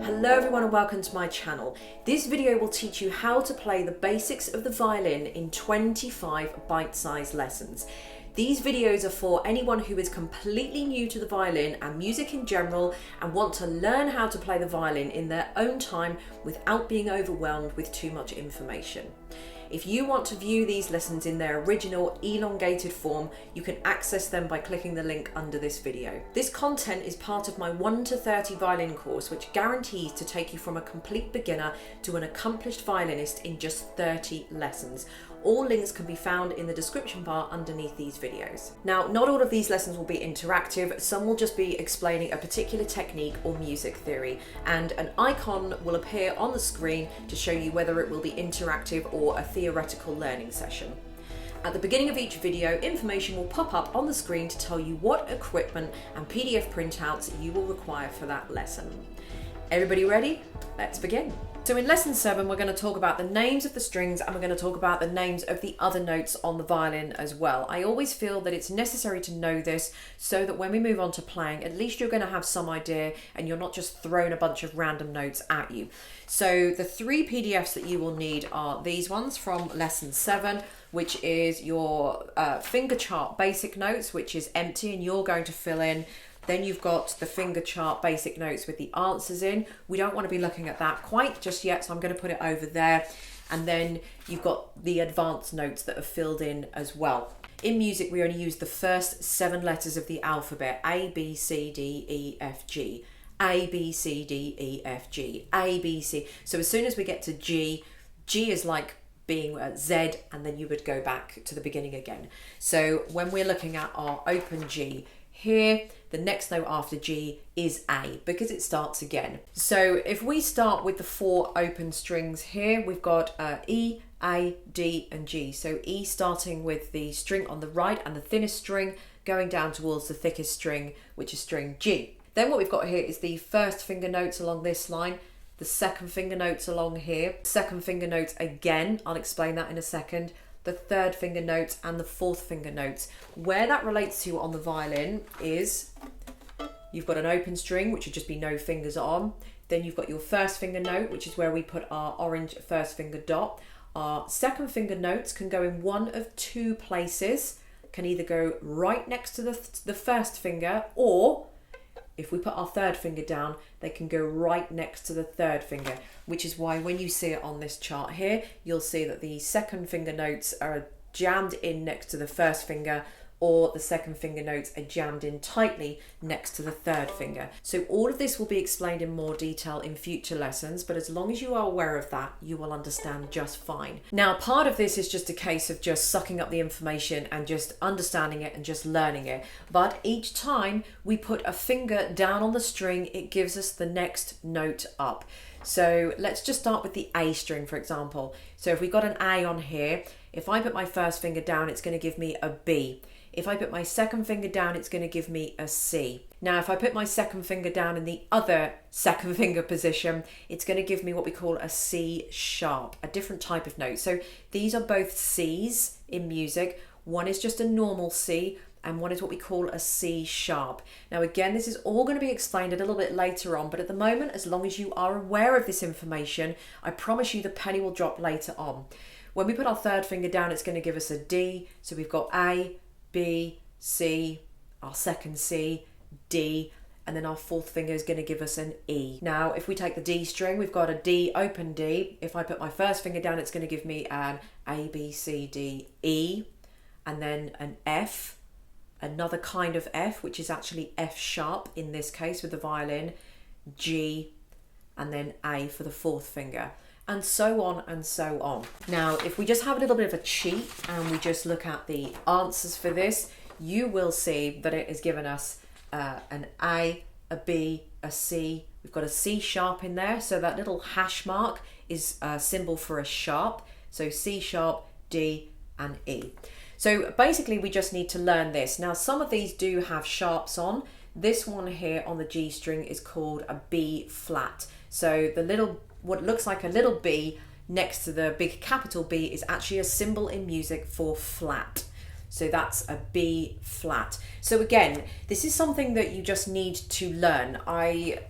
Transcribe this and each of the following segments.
Hello everyone and welcome to my channel. This video will teach you how to play the basics of the violin in 25 bite-sized lessons. These videos are for anyone who is completely new to the violin and music in general and want to learn how to play the violin in their own time without being overwhelmed with too much information. If you want to view these lessons in their original elongated form, you can access them by clicking the link under this video. This content is part of my 1 to 30 violin course, which guarantees to take you from a complete beginner to an accomplished violinist in just 30 lessons. All links can be found in the description bar underneath these videos. Now, not all of these lessons will be interactive. Some will just be explaining a particular technique or music theory, and an icon will appear on the screen to show you whether it will be interactive or a theoretical learning session. At the beginning of each video, information will pop up on the screen to tell you what equipment and PDF printouts you will require for that lesson. Everybody ready? Let's begin. So in lesson 7, we're going to talk about the names of the strings and we're going to talk about the names of the other notes on the violin as well. I always feel that it's necessary to know this so that when we move on to playing, at least you're going to have some idea and you're not just throwing a bunch of random notes at you. So the 3 PDFs that you will need are these ones from lesson 7, which is your finger chart basic notes, which is empty and you're going to fill in. Then you've got the finger chart basic notes with the answers in. We don't want to be looking at that quite just yet, so I'm going to put it over there. And then you've got the advanced notes that are filled in as well. In music, we only use the first 7 letters of the alphabet: A, B, C, D, E, F, G. A, B, C, D, E, F, G. A, B, C. So as soon as we get to G, G is like being Z, and then you would go back to the beginning again. So when we're looking at our open G, here, the next note after G is A because it starts again. So if we start with the 4 open strings here, we've got E, A, D and G. So E starting with the string on the right and the thinnest string going down towards the thickest string, which is string G. Then what we've got here is the first finger notes along this line, the second finger notes along here, second finger notes again, I'll explain that in a second, the third finger notes and the fourth finger notes. Where that relates to on the violin is you've got an open string, which would just be no fingers on. Then you've got your first finger note, which is where we put our orange first finger dot. Our second finger notes can go in one of 2 places, can either go right next to the first finger, or if we put our third finger down, they can go right next to the third finger, which is why when you see it on this chart here, you'll see that the second finger notes are jammed in next to the first finger, or the second finger notes are jammed in tightly next to the third finger. So all of this will be explained in more detail in future lessons, but as long as you are aware of that, you will understand just fine. Now, part of this is just a case of just sucking up the information and just understanding it and just learning it. But each time we put a finger down on the string, it gives us the next note up. So let's just start with the A string, for example. So if we've got an A on here, if I put my first finger down, it's going to give me a B. If I put my second finger down, it's going to give me a C. Now, if I put my second finger down in the other second finger position, it's going to give me what we call a C sharp, a different type of note. So these are both C's in music. One is just a normal C, and one is what we call a C sharp. Now, again, this is all going to be explained a little bit later on, but at the moment, as long as you are aware of this information, I promise you the penny will drop later on. When we put our third finger down, it's going to give us a D. So we've got A, B, C, our second C, D, and then our fourth finger is going to give us an E. Now, if we take the D string, we've got a D, open D. If I put my first finger down, it's going to give me an A, B, C, D, E, and then an F, another kind of F, which is actually F sharp in this case with the violin, G, and then A for the fourth finger. And so on and so on. Now, if we just have a little bit of a cheat and we just look at the answers for this, you will see that it has given us an A, a B, a C. We've got a C sharp in there. So that little hash mark is a symbol for a sharp. So C sharp, D, and E. So basically we just need to learn this. Now, some of these do have sharps on. This one here on the G string is called a B flat. So the little what looks like a little B next to the big capital B is actually a symbol in music for flat. So that's a B flat. So again, this is something that you just need to learn.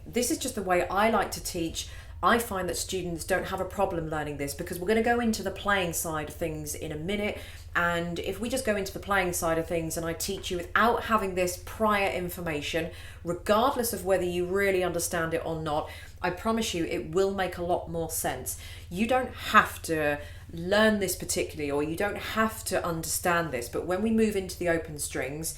This is just the way I like to teach. I find that students don't have a problem learning this because we're going to go into the playing side of things in a minute. And if we just go into the playing side of things and I teach you without having this prior information, regardless of whether you really understand it or not, I promise you it will make a lot more sense. You don't have to learn this particularly, or you don't have to understand this, but when we move into the open strings,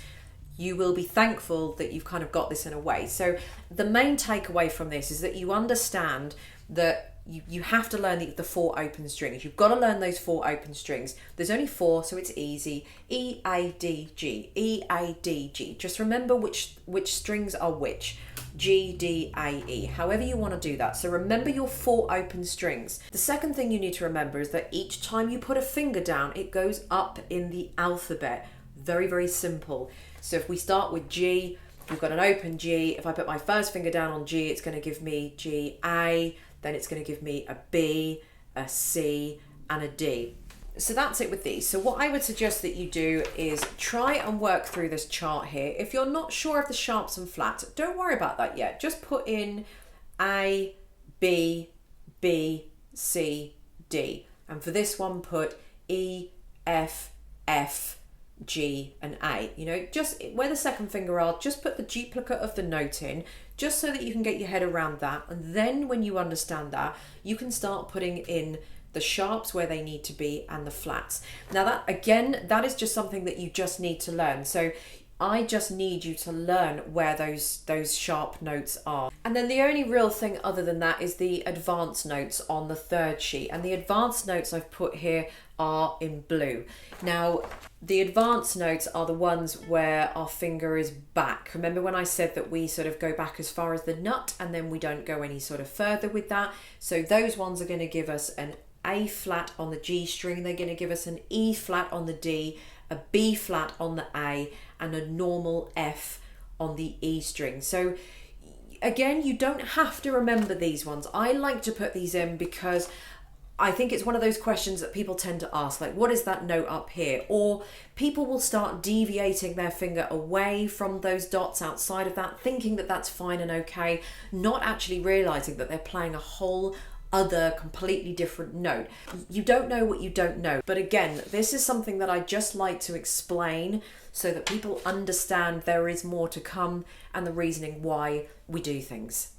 you will be thankful that you've kind of got this in a way. So the main takeaway from this is that you understand that you have to learn the 4 open strings. You've got to learn those 4 open strings. There's only 4, so it's easy. E, A, D, G. E, A, D, G. Just remember which strings are which. G, D, A, E. However you want to do that. So remember your 4 open strings. The second thing you need to remember is that each time you put a finger down, it goes up in the alphabet. Very, very simple. So if we start with G, we've got an open G. If I put my first finger down on G, it's going to give me G, A. Then it's going to give me a B, a C, and a D. So that's it with these. So what I would suggest that you do is try and work through this chart here. If you're not sure of the sharps and flats, don't worry about that yet. Just put in A, B, B, C, D. And for this one, put E, F, F, G and A. You know, just where the second finger are, just put the duplicate of the note in, just so that you can get your head around that. And then when you understand that, you can start putting in the sharps where they need to be and the flats. Now that, again, that is just something that you just need to learn. So I just need you to learn where those sharp notes are. And then the only real thing other than that is the advanced notes on the third sheet. And the advanced notes I've put here are in blue. Now, the advanced notes are the ones where our finger is back. Remember when I said that we sort of go back as far as the nut and then we don't go any sort of further with that? So those ones are going to give us an A flat on the G string. They're going to give us an E flat on the D, a B flat on the A, and a normal F on the E string. So again, you don't have to remember these ones. I like to put these in because I think it's one of those questions that people tend to ask, like, what is that note up here? Or people will start deviating their finger away from those dots outside of that, thinking that that's fine and okay, not actually realizing that they're playing a whole other completely different note. You don't know what you don't know. But again, this is something that I just like to explain so that people understand there is more to come and the reasoning why we do things.